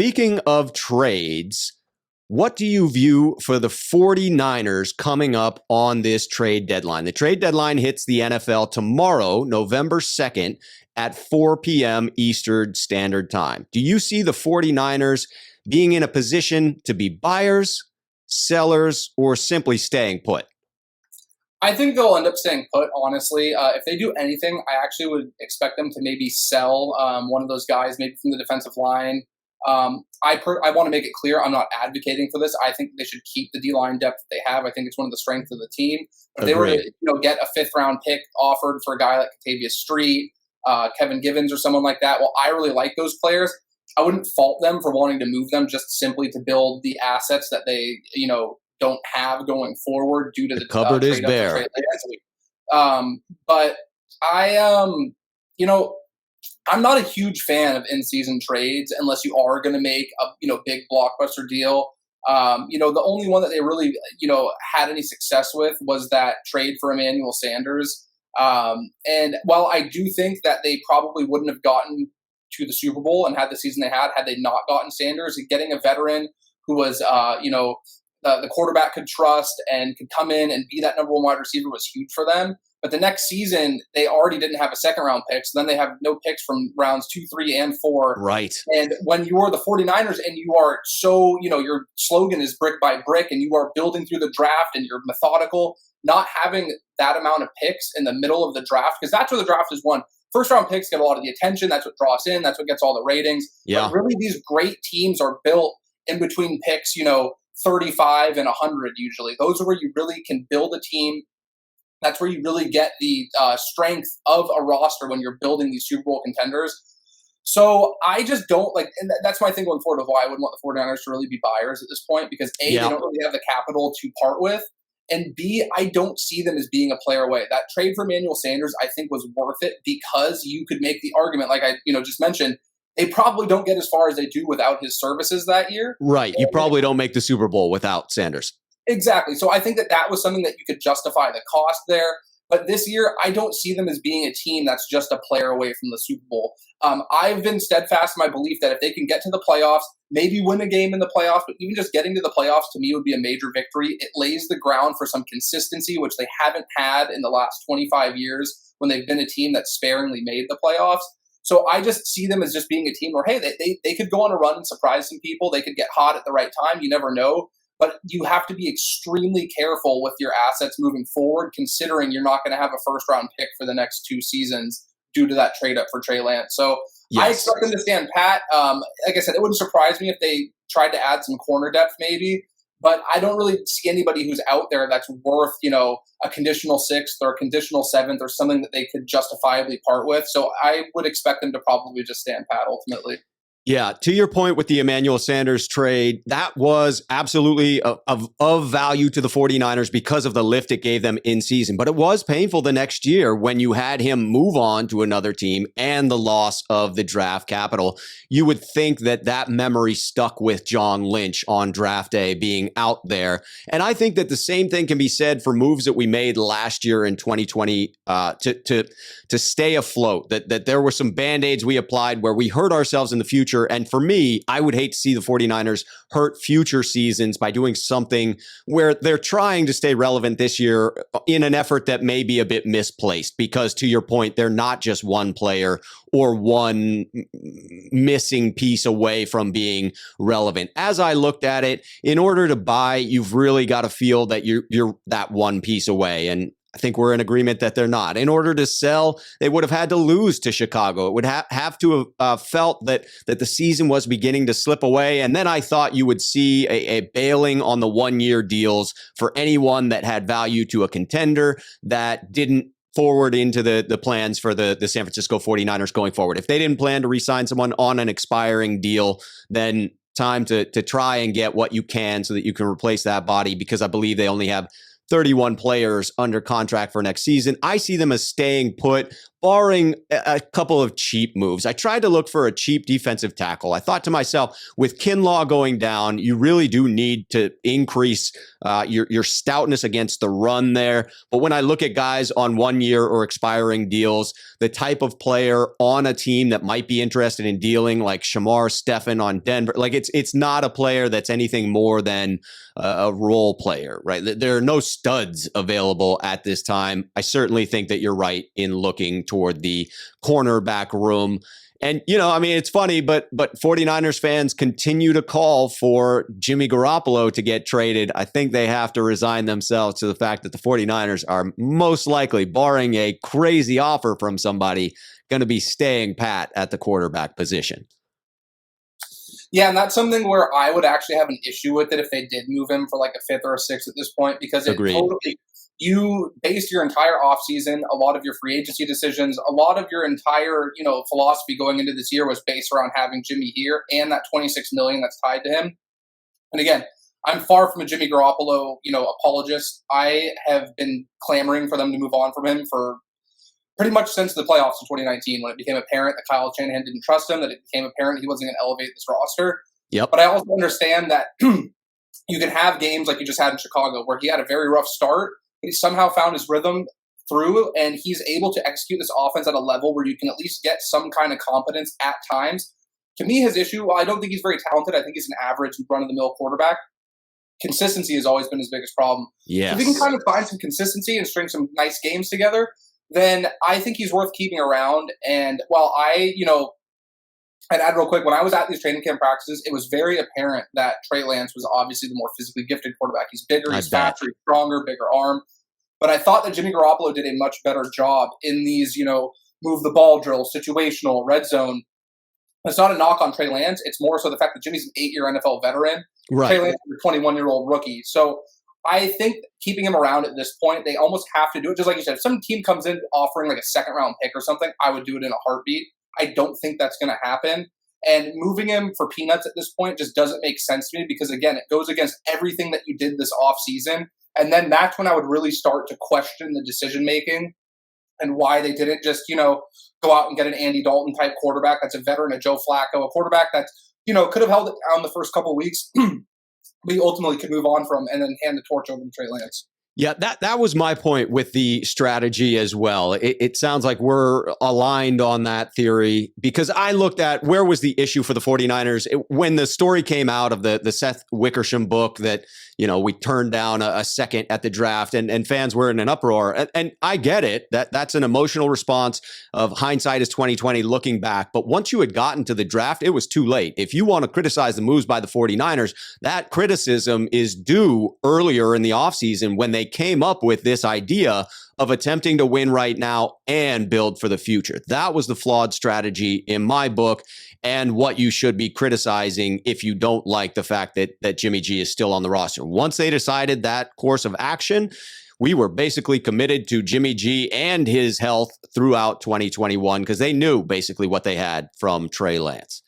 Speaking of trades, what do you view for the 49ers coming up on this trade deadline? The trade deadline hits the NFL tomorrow, November 2nd at 4 p.m. Eastern Standard Time. Do you see the 49ers being in a position to be buyers, sellers, or simply staying put? I think they'll end up staying put, honestly. If they do anything, I actually would expect them to maybe sell one of those guys, maybe from the defensive line. I want to make it clear I'm not advocating for this. I think they should keep the D-line depth that they have. I think it's one of the strengths of the team. If they were to get a fifth-round pick offered for a guy like Katavius Street, Kevin Givens, or someone like that, well, I really like those players. I wouldn't fault them for wanting to move them just simply to build the assets that they, don't have going forward due to the cupboard is bare. But I'm not a huge fan of in-season trades unless you are going to make a big blockbuster deal. The only one that they really had any success with was that trade for Emmanuel Sanders. And while I do think that they probably wouldn't have gotten to the Super Bowl and had the season they had they not gotten Sanders, getting a veteran who was the quarterback could trust and could come in and be that number one wide receiver was huge for them. But the next season, they already didn't have a second-round pick, so then they have no picks from rounds 2, 3, and 4. Right. And when you are the 49ers and you are so, your slogan is brick by brick, and you are building through the draft and you're methodical, not having that amount of picks in the middle of the draft, because that's where the draft is won. First-round picks get a lot of the attention. That's what draws in. That's what gets all the ratings. Yeah. But really, these great teams are built in between picks, 35 and 100 usually. Those are where you really can build a team. That's where you really get the strength of a roster when you're building these Super Bowl contenders. So I just don't and that's my thing going forward of why I wouldn't want the 49ers to really be buyers at this point, because A, they don't really have the capital to part with, and B, I don't see them as being a player away. That trade for Emmanuel Sanders, I think, was worth it because you could make the argument, like I just mentioned, they probably don't get as far as they do without his services that year. Right. You probably don't make the Super Bowl without Sanders. Exactly. So I think that was something that you could justify the cost there. But this year, I don't see them as being a team that's just a player away from the Super Bowl. I've been steadfast in my belief that if they can get to the playoffs, maybe win a game in the playoffs, but even just getting to the playoffs to me would be a major victory. It lays the ground for some consistency, which they haven't had in the last 25 years when they've been a team that sparingly made the playoffs. So I just see them as just being a team where, hey, they could go on a run and surprise some people. They could get hot at the right time. You never know. But you have to be extremely careful with your assets moving forward, considering you're not going to have a first-round pick for the next 2 seasons due to that trade-up for Trey Lance. So yes. I expect them to stand pat. Like I said, it wouldn't surprise me if they tried to add some corner depth maybe. But I don't really see anybody who's out there that's worth, a conditional 6th or a conditional 7th or something that they could justifiably part with. So I would expect them to probably just stand pat ultimately. Yeah, to your point with the Emmanuel Sanders trade, that was absolutely of value to the 49ers because of the lift it gave them in season. But it was painful the next year when you had him move on to another team and the loss of the draft capital. You would think that memory stuck with John Lynch on draft day being out there. And I think that the same thing can be said for moves that we made last year in 2020 to stay afloat, that there were some Band-Aids we applied where we hurt ourselves in the future. And for me, I would hate to see the 49ers hurt future seasons by doing something where they're trying to stay relevant this year in an effort that may be a bit misplaced. Because to your point, they're not just one player or one missing piece away from being relevant. As I looked at it, in order to buy, you've really got to feel that you're that one piece away. And I think we're in agreement that they're not. In order to sell, they would have had to lose to Chicago. It would have to have felt that the season was beginning to slip away. And then I thought you would see a bailing on the one-year deals for anyone that had value to a contender that didn't forward into the plans for the San Francisco 49ers going forward. If they didn't plan to re-sign someone on an expiring deal, then time to try and get what you can so that you can replace that body, because I believe they only have 31 players under contract for next season. I see them as staying put, barring a couple of cheap moves. I tried to look for a cheap defensive tackle. I thought to myself, with Kinlaw going down, you really do need to increase your stoutness against the run there. But when I look at guys on 1 year or expiring deals, the type of player on a team that might be interested in dealing, like Shamar Stephen on Denver, like it's not a player that's anything more than a role player, right? There are no studs available at this time. I certainly think that you're right in looking toward the cornerback room. And, I mean, it's funny, but 49ers fans continue to call for Jimmy Garoppolo to get traded. I think they have to resign themselves to the fact that the 49ers are most likely, barring a crazy offer from somebody, going to be staying pat at the quarterback position. Yeah, and that's something where I would actually have an issue with it if they did move him for like a fifth or a sixth at this point, because it Agreed. totally, you based your entire offseason, a lot of your free agency decisions, a lot of your entire, philosophy going into this year was based around having Jimmy here and that $26 million that's tied to him. And again, I'm far from a Jimmy Garoppolo, apologist. I have been clamoring for them to move on from him for pretty much since the playoffs in 2019, when it became apparent that Kyle Shanahan didn't trust him, that it became apparent he wasn't going to elevate this roster. Yep. But I also understand that you can have games like you just had in Chicago, where he had a very rough start, but he somehow found his rhythm through, and he's able to execute this offense at a level where you can at least get some kind of competence at times. To me, his issue, I don't think he's very talented. I think he's an average run-of-the-mill quarterback. Consistency has always been his biggest problem. Yes. If we can kind of find some consistency and string some nice games together, then I think he's worth keeping around. And while I'd add real quick, when I was at these training camp practices, it was very apparent that Trey Lance was obviously the more physically gifted quarterback. He's bigger, he's faster, he's stronger, bigger arm. But I thought that Jimmy Garoppolo did a much better job in these, move the ball drill, situational, red zone. It's not a knock on Trey Lance. It's more so the fact that Jimmy's an 8-year NFL veteran. Right. Trey Lance is a 21-year-old rookie. So I think keeping him around at this point, they almost have to do it. Just like you said, if some team comes in offering like a second-round pick or something, I would do it in a heartbeat. I don't think that's going to happen. And moving him for peanuts at this point just doesn't make sense to me, because, again, it goes against everything that you did this offseason. And then that's when I would really start to question the decision-making and why they didn't just, go out and get an Andy Dalton type quarterback that's a veteran, a Joe Flacco, a quarterback that, could have held it down the first couple of weeks, but he ultimately could move on from and then hand the torch over to Trey Lance. Yeah, that was my point with the strategy as well. It sounds like we're aligned on that theory, because I looked at where was the issue for the 49ers when the story came out of the Seth Wickersham book that, we turned down a second at the draft, and fans were in an uproar. And I get it. That's an emotional response of hindsight is 2020 looking back. But once you had gotten to the draft, it was too late. If you want to criticize the moves by the 49ers, that criticism is due earlier in the offseason when they came up with this idea of attempting to win right now and build for the future. That was the flawed strategy in my book, and what you should be criticizing if you don't like the fact that Jimmy G is still on the roster. Once they decided that course of action, we were basically committed to Jimmy G and his health throughout 2021, because they knew basically what they had from Trey Lance.